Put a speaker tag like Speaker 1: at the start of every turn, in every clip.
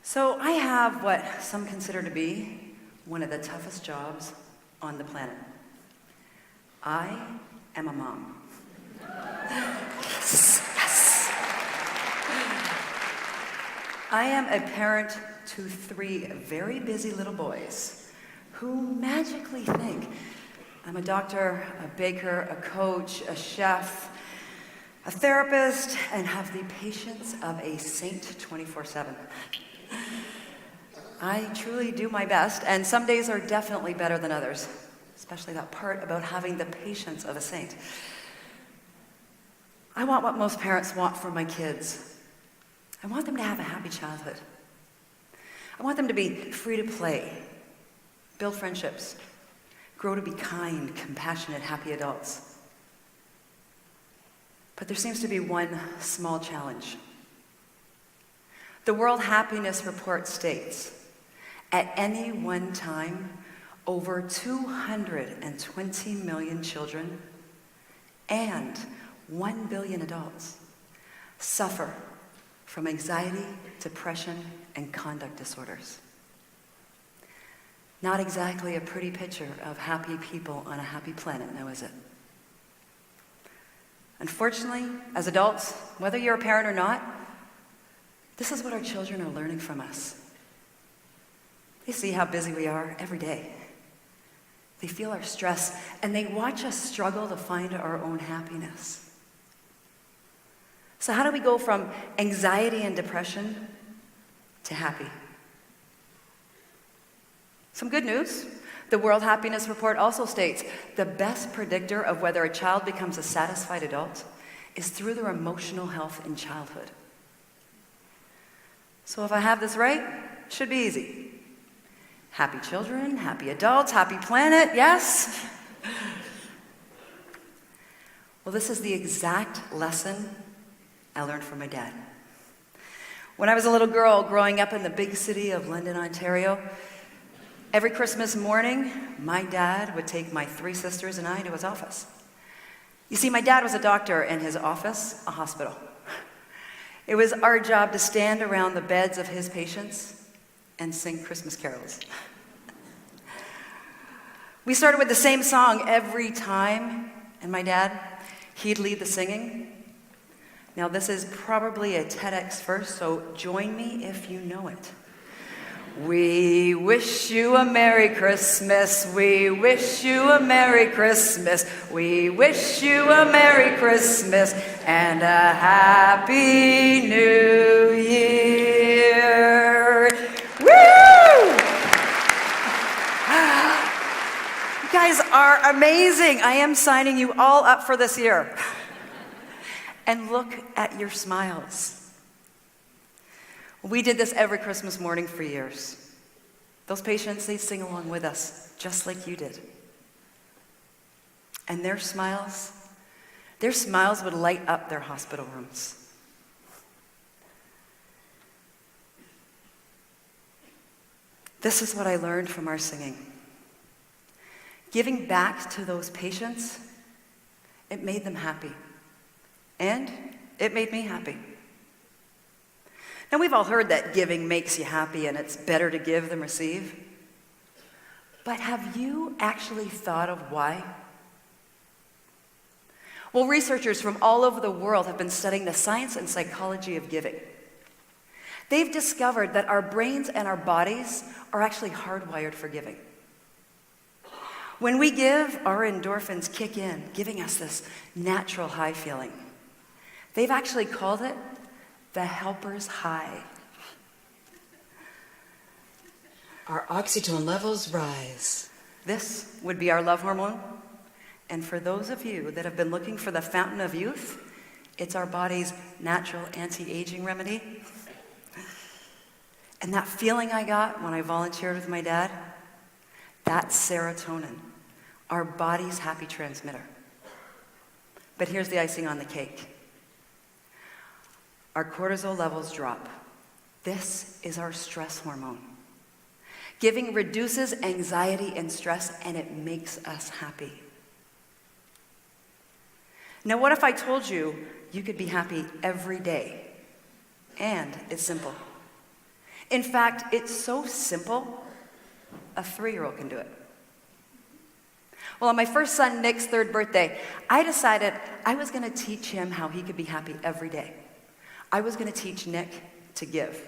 Speaker 1: So I have what some consider to be one of the toughest jobs on the planet. I am a mom. Yes, yes. I am a parent to 3 very busy little boys who magically think I'm a doctor, a baker, a coach, a chef, a therapist, and have the patience of a saint 24/7. I truly do my best, and some days are definitely better than others, especially that part about having the patience of a saint. I want what most parents want for my kids. I want them to have a happy childhood. I want them to be free to play, build friendships, grow to be kind, compassionate, happy adults. But there seems to be one small challenge. The World Happiness Report states, at any one time, over 220 million children and 1 billion adults suffer from anxiety, depression, and conduct disorders. Not exactly a pretty picture of happy people on a happy planet, now is it? Unfortunately, as adults, whether you're a parent or not, this is what our children are learning from us. They see how busy we are every day. They feel our stress, and they watch us struggle to find our own happiness. So how do we go from anxiety and depression to happy? Some good news. The World Happiness Report also states the best predictor of whether a child becomes a satisfied adult is through their emotional health in childhood. So if I have this right, it should be easy. Happy children, happy adults, happy planet, yes? Well, this is the exact lesson I learned from my dad. When I was a little girl growing up in the big city of London, Ontario, every Christmas morning, my dad would take my 3 sisters and I to his office. You see, my dad was a doctor and his office, a hospital. It was our job to stand around the beds of his patients and sing Christmas carols. We started with the same song every time, and my dad, he'd lead the singing. Now this is probably a TEDx first, so join me if you know it. We wish you a Merry Christmas. We wish you a Merry Christmas. We wish you a Merry Christmas and a Happy New Year. Woo! You guys are amazing. I am signing you all up for this year. And look at your smiles. We did this every Christmas morning for years. Those patients, they sing along with us, just like you did. And their smiles would light up their hospital rooms. This is what I learned from our singing. Giving back to those patients, it made them happy. And it made me happy. Now, we've all heard that giving makes you happy and it's better to give than receive. But have you actually thought of why? Well, researchers from all over the world have been studying the science and psychology of giving. They've discovered that our brains and our bodies are actually hardwired for giving. When we give, our endorphins kick in, giving us this natural high feeling. They've actually called it the helper's high.
Speaker 2: Our oxytocin levels rise.
Speaker 1: This would be our love hormone. And for those of you that have been looking for the fountain of youth, it's our body's natural anti-aging remedy. And that feeling I got when I volunteered with my dad, that's serotonin, our body's happy transmitter. But here's the icing on the cake. Our cortisol levels drop. This is our stress hormone. Giving reduces anxiety and stress, and it makes us happy. Now, what if I told you you could be happy every day? And it's simple. In fact, it's so simple, a 3-year-old can do it. Well, on my first son, Nick's 3rd birthday, I decided I was going to teach him how he could be happy every day. I was going to teach Nick to give.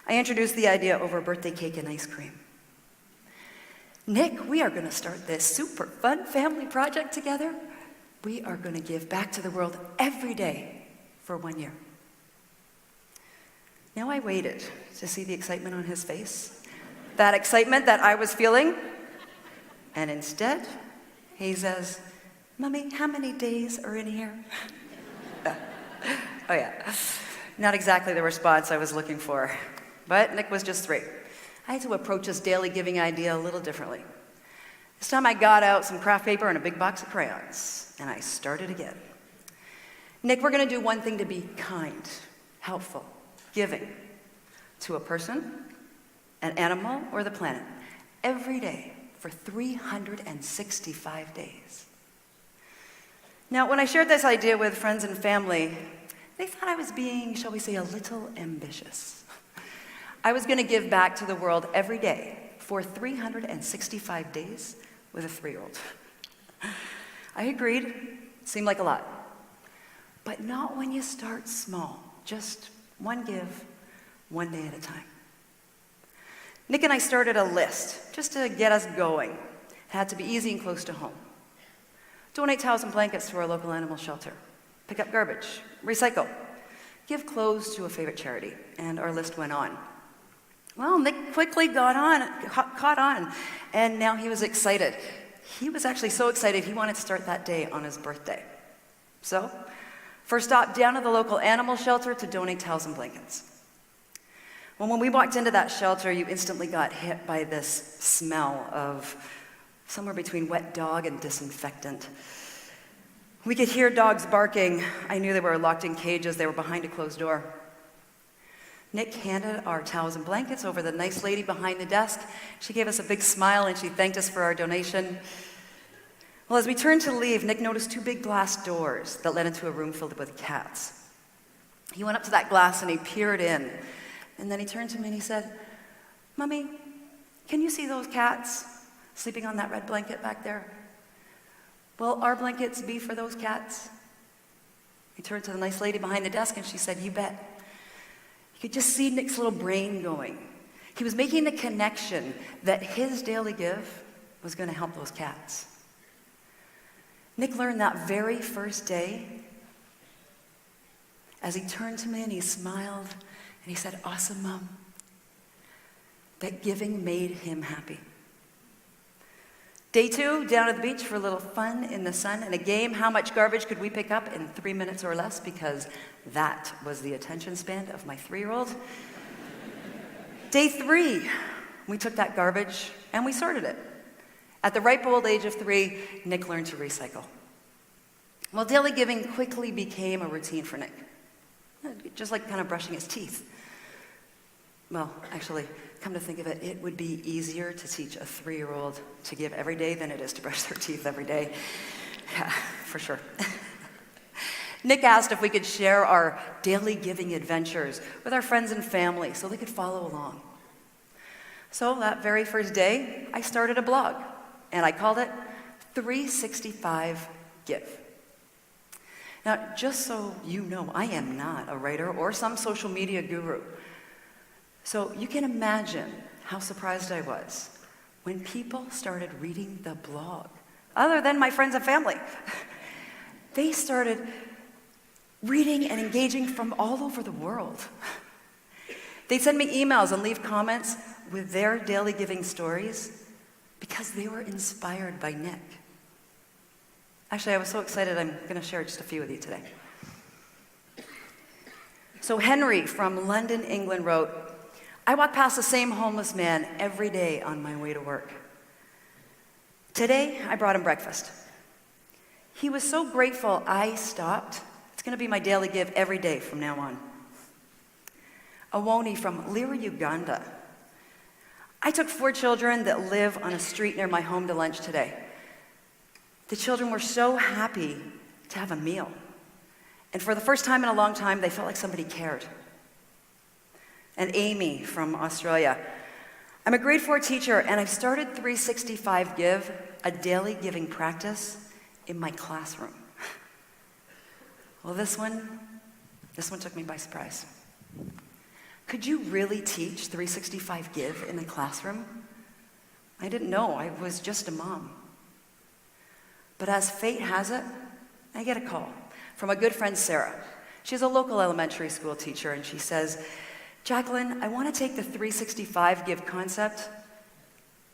Speaker 1: I introduced the idea over birthday cake and ice cream. Nick, we are going to start this super fun family project together. We are going to give back to the world every day for 1 year. Now I waited to see the excitement on his face, that excitement that I was feeling. And instead, he says, "Mommy, how many days are in here?" Oh yeah, not exactly the response I was looking for. But Nick was just 3. I had to approach this daily giving idea a little differently. This time I got out some craft paper and a big box of crayons, and I started again. Nick, we're going to do one thing to be kind, helpful, giving to a person, an animal, or the planet every day for 365 days. Now, when I shared this idea with friends and family, they thought I was being, shall we say, a little ambitious. I was going to give back to the world every day for 365 days with a 3-year-old. I agreed. It seemed like a lot. But not when you start small. Just one give, one day at a time. Nick and I started a list just to get us going. It had to be easy and close to home. Donate towels and blankets to our local animal shelter. Pick up garbage. Recycle. Give clothes to a favorite charity. And our list went on. Well, Nick quickly caught on, and now he was excited. He was actually so excited he wanted to start that day on his birthday. So, first stop down to the local animal shelter to donate towels and blankets. Well, when we walked into that shelter, you instantly got hit by this smell of somewhere between wet dog and disinfectant. We could hear dogs barking. I knew they were locked in cages. They were behind a closed door. Nick handed our towels and blankets over to the nice lady behind the desk. She gave us a big smile and she thanked us for our donation. Well, as we turned to leave, Nick noticed 2 big glass doors that led into a room filled with cats. He went up to that glass and he peered in. And then he turned to me and he said, "Mommy, can you see those cats sleeping on that red blanket back there? Will our blankets be for those cats?" He turned to the nice lady behind the desk and she said, "You bet." You could just see Nick's little brain going. He was making the connection that his daily give was going to help those cats. Nick learned that very first day, as he turned to me and he smiled and he said, "Awesome, Mom," that giving made him happy. Day 2, down at the beach for a little fun in the sun and a game. How much garbage could we pick up in 3 minutes or less? Because that was the attention span of my 3-year-old. Day 3, we took that garbage and we sorted it. At the ripe old age of 3, Nick learned to recycle. Well, daily giving quickly became a routine for Nick, just like kind of brushing his teeth. Well, actually, come to think of it, it would be easier to teach a 3-year-old to give every day than it is to brush their teeth every day. Yeah, for sure. Nick asked if we could share our daily giving adventures with our friends and family so they could follow along. So that very first day, I started a blog, and I called it 365 Give. Now, just so you know, I am not a writer or some social media guru. So you can imagine how surprised I was when people started reading the blog, other than my friends and family. They started reading and engaging from all over the world. They'd send me emails and leave comments with their daily giving stories because they were inspired by Nick. Actually, I was so excited I'm going to share just a few with you today. So Henry from London, England wrote, "I walk past the same homeless man every day on my way to work. Today, I brought him breakfast. He was so grateful I stopped. It's going to be my daily give every day from now on." Awoni from Lira, Uganda. "I took 4 children that live on a street near my home to lunch today. The children were so happy to have a meal. And for the first time in a long time, they felt like somebody cared." and Amy from Australia. I'm a grade 4 teacher, and I've started 365 Give, a daily giving practice, in my classroom. Well, this one took me by surprise. Could you really teach 365 Give in a classroom? I didn't know. I was just a mom. But as fate has it, I get a call from a good friend, Sarah. She's a local elementary school teacher, and she says, Jacqueline, I want to take the 365 Give concept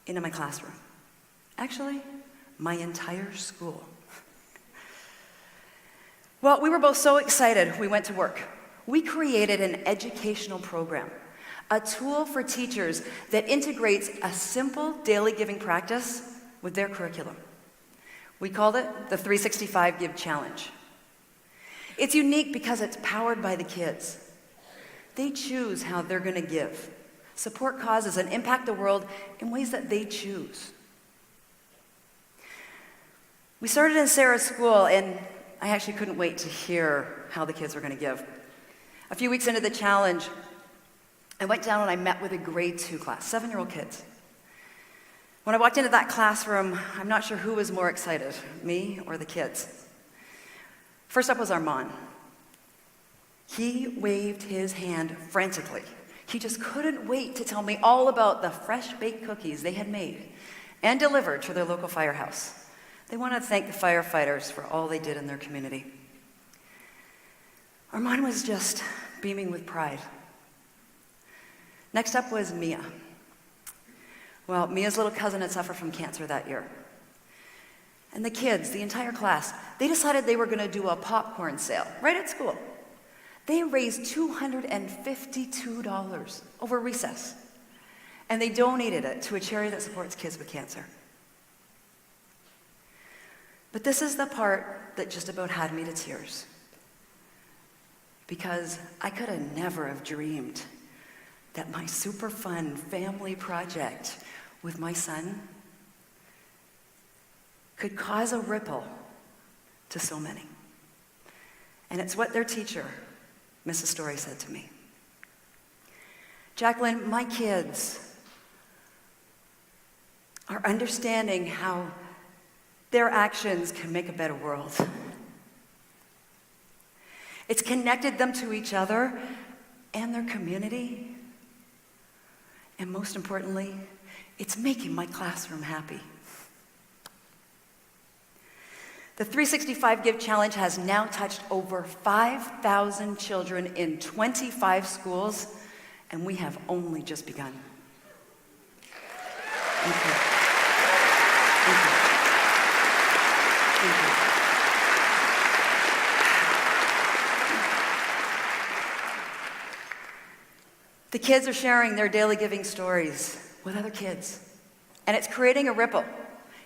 Speaker 1: into my classroom. Actually, my entire school. Well, we were both so excited, we went to work. We created an educational program, a tool for teachers that integrates a simple daily giving practice with their curriculum. We called it the 365 Give Challenge. It's unique because it's powered by the kids. They choose how they're going to give, support causes, and impact the world in ways that they choose. We started in Sarah's school, and I actually couldn't wait to hear how the kids were going to give. A few weeks into the challenge, I went down and I met with a grade 2 class, 7-year-old kids. When I walked into that classroom, I'm not sure who was more excited, me or the kids. First up was Armand. He waved his hand frantically. He just couldn't wait to tell me all about the fresh-baked cookies they had made and delivered to their local firehouse. They wanted to thank the firefighters for all they did in their community. Armand was just beaming with pride. Next up was Mia. Well, Mia's little cousin had suffered from cancer that year. And the kids, the entire class, they decided they were going to do a popcorn sale right at school. They raised $252 over recess, and they donated it to a charity that supports kids with cancer. But this is the part that just about had me to tears, because I could have never have dreamed that my super fun family project with my son could cause a ripple to so many. And it's what their teacher, Mrs. Story, said to me. Jacqueline, my kids are understanding how their actions can make a better world. It's connected them to each other and their community. And most importantly, it's making my classroom happy. The 365 Give Challenge has now touched over 5,000 children in 25 schools, and we have only just begun. Thank you. Thank you. Thank you. The kids are sharing their daily giving stories with other kids, and it's creating a ripple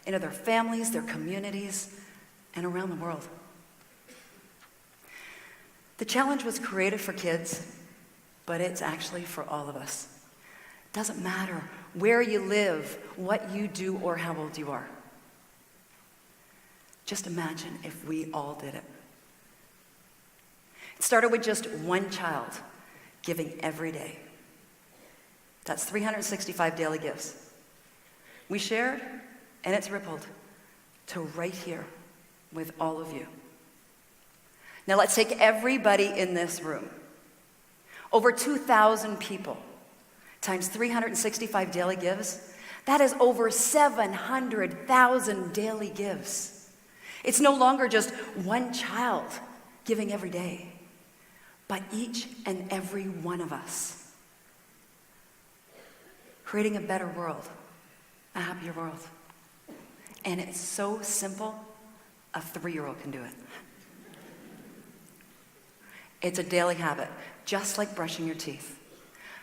Speaker 1: into their families, their communities, and around the world. The challenge was created for kids, but it's actually for all of us. It doesn't matter where you live, what you do, or how old you are. Just imagine if we all did it. It started with just one child giving every day. That's 365 daily gives. We shared, and it's rippled to right here with all of you. Now let's take everybody in this room. Over 2,000 people times 365 daily gives. That is over 700,000 daily gives. It's no longer just one child giving every day, but each and every one of us creating a better world, a happier world. And it's so simple, a 3-year-old can do it. It's a daily habit, just like brushing your teeth.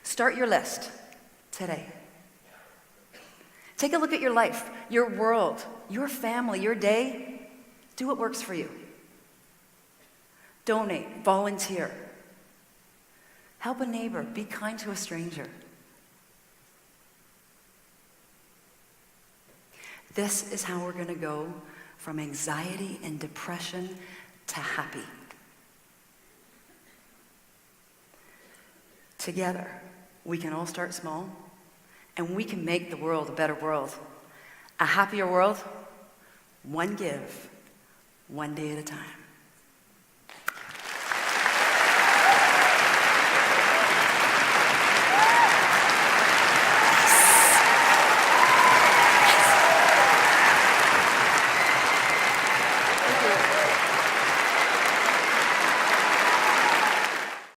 Speaker 1: Start your list today. Take a look at your life, your world, your family, your day. Do what works for you. Donate, volunteer. Help a neighbor, be kind to a stranger. This is how we're going to go from anxiety and depression to happy. Together, We can all start small, and we can make the world a better world. A happier world, one give, one day at a time.